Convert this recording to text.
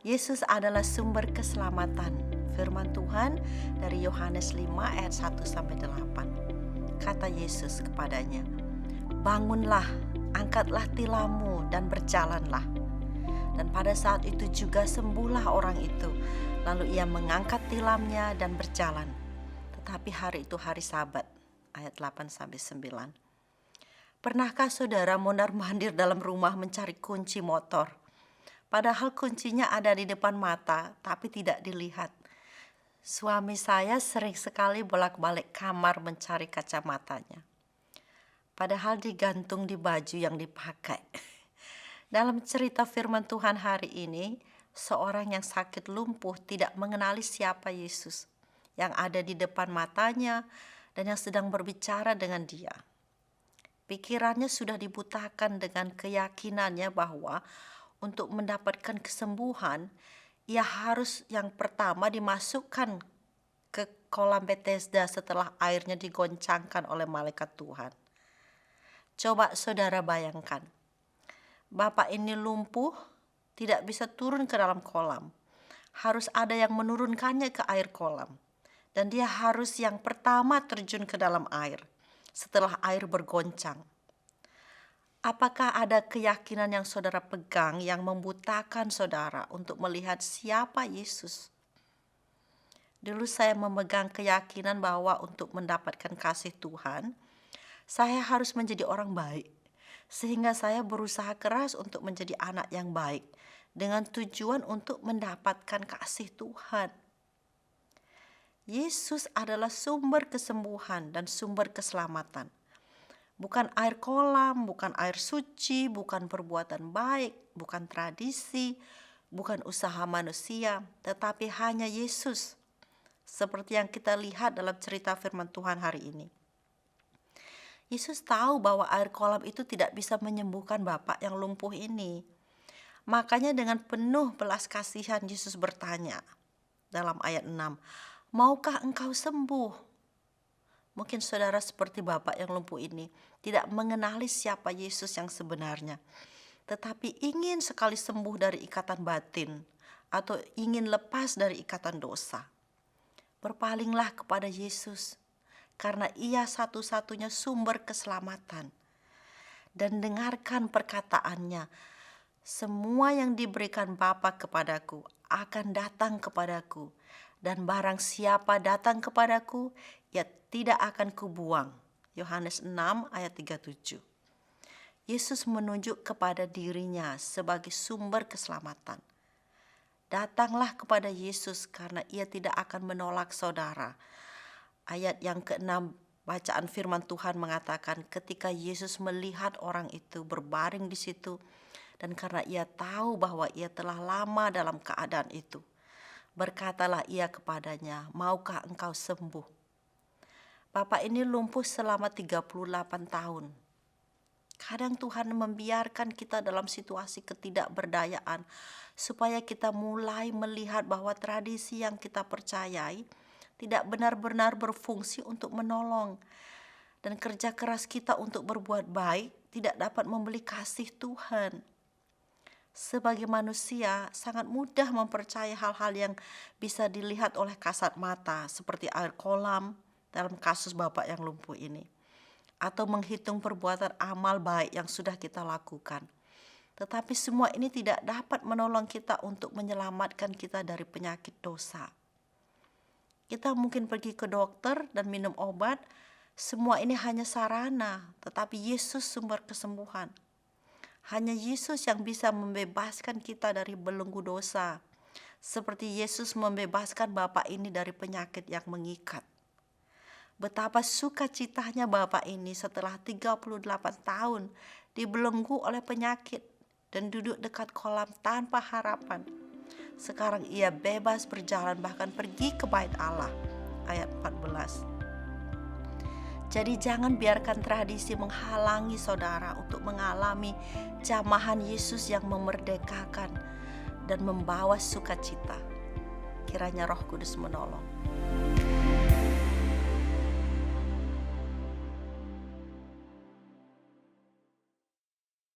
Yesus adalah sumber keselamatan. Firman Tuhan dari Yohanes 5 ayat 1-8. Kata Yesus kepadanya, "Bangunlah, angkatlah tilammu dan berjalanlah." Dan pada saat itu juga sembuhlah orang itu. Lalu ia mengangkat tilamnya dan berjalan. Tetapi hari itu hari Sabat. Ayat 8-9. Pernahkah saudara mondar-mandir dalam rumah mencari kunci motor? Padahal kuncinya ada di depan mata, tapi tidak dilihat. Suami saya sering sekali bolak-balik kamar mencari kacamatanya. Padahal digantung di baju yang dipakai. Dalam cerita firman Tuhan hari ini, seorang yang sakit lumpuh tidak mengenali siapa Yesus yang ada di depan matanya dan yang sedang berbicara dengan dia. Pikirannya sudah dibutakan dengan keyakinannya bahwa untuk mendapatkan kesembuhan, ia harus yang pertama dimasukkan ke kolam Bethesda setelah airnya digoncangkan oleh malaikat Tuhan. Coba saudara bayangkan, bapak ini lumpuh, tidak bisa turun ke dalam kolam. Harus ada yang menurunkannya ke air kolam. Dan dia harus yang pertama terjun ke dalam air setelah air bergoncang. Apakah ada keyakinan yang saudara pegang yang membutakan saudara untuk melihat siapa Yesus? Dulu saya memegang keyakinan bahwa untuk mendapatkan kasih Tuhan, saya harus menjadi orang baik. Sehingga saya berusaha keras untuk menjadi anak yang baik dengan tujuan untuk mendapatkan kasih Tuhan. Yesus adalah sumber kesembuhan dan sumber keselamatan. Bukan air kolam, bukan air suci, bukan perbuatan baik, bukan tradisi, bukan usaha manusia, tetapi hanya Yesus. Seperti yang kita lihat dalam cerita firman Tuhan hari ini. Yesus tahu bahwa air kolam itu tidak bisa menyembuhkan bapak yang lumpuh ini. Makanya dengan penuh belas kasihan Yesus bertanya dalam ayat 6, "Maukah engkau sembuh?" Mungkin saudara seperti bapak yang lumpuh ini tidak mengenali siapa Yesus yang sebenarnya, tetapi ingin sekali sembuh dari ikatan batin atau ingin lepas dari ikatan dosa. Berpalinglah kepada Yesus, karena ia satu-satunya sumber keselamatan. Dan dengarkan perkataannya, "Semua yang diberikan Bapa kepadaku akan datang kepadaku, dan barang siapa datang kepadaku, ia tidak akan kubuang." Yohanes 6 ayat 37. Yesus menunjuk kepada dirinya sebagai sumber keselamatan. Datanglah kepada Yesus karena ia tidak akan menolak saudara. Ayat yang ke-6 bacaan firman Tuhan mengatakan ketika Yesus melihat orang itu berbaring di situ dan karena ia tahu bahwa ia telah lama dalam keadaan itu, berkatalah ia kepadanya, "Maukah engkau sembuh?" Bapak ini lumpuh selama 38 tahun. Kadang Tuhan membiarkan kita dalam situasi ketidakberdayaan supaya kita mulai melihat bahwa tradisi yang kita percayai tidak benar-benar berfungsi untuk menolong. Dan kerja keras kita untuk berbuat baik tidak dapat membeli kasih Tuhan. Sebagai manusia, sangat mudah mempercayai hal-hal yang bisa dilihat oleh kasat mata seperti air kolam dalam kasus bapak yang lumpuh ini. Atau menghitung perbuatan amal baik yang sudah kita lakukan. Tetapi semua ini tidak dapat menolong kita untuk menyelamatkan kita dari penyakit dosa. Kita mungkin pergi ke dokter dan minum obat, semua ini hanya sarana, tetapi Yesus sumber kesembuhan. Hanya Yesus yang bisa membebaskan kita dari belenggu dosa, seperti Yesus membebaskan bapak ini dari penyakit yang mengikat. Betapa sukacitanya bapak ini setelah 38 tahun dibelenggu oleh penyakit dan duduk dekat kolam tanpa harapan. Sekarang ia bebas berjalan bahkan pergi ke bait Allah. Ayat 14. Jadi jangan biarkan tradisi menghalangi saudara untuk mengalami jamahan Yesus yang memerdekakan dan membawa sukacita. Kiranya Roh Kudus menolong.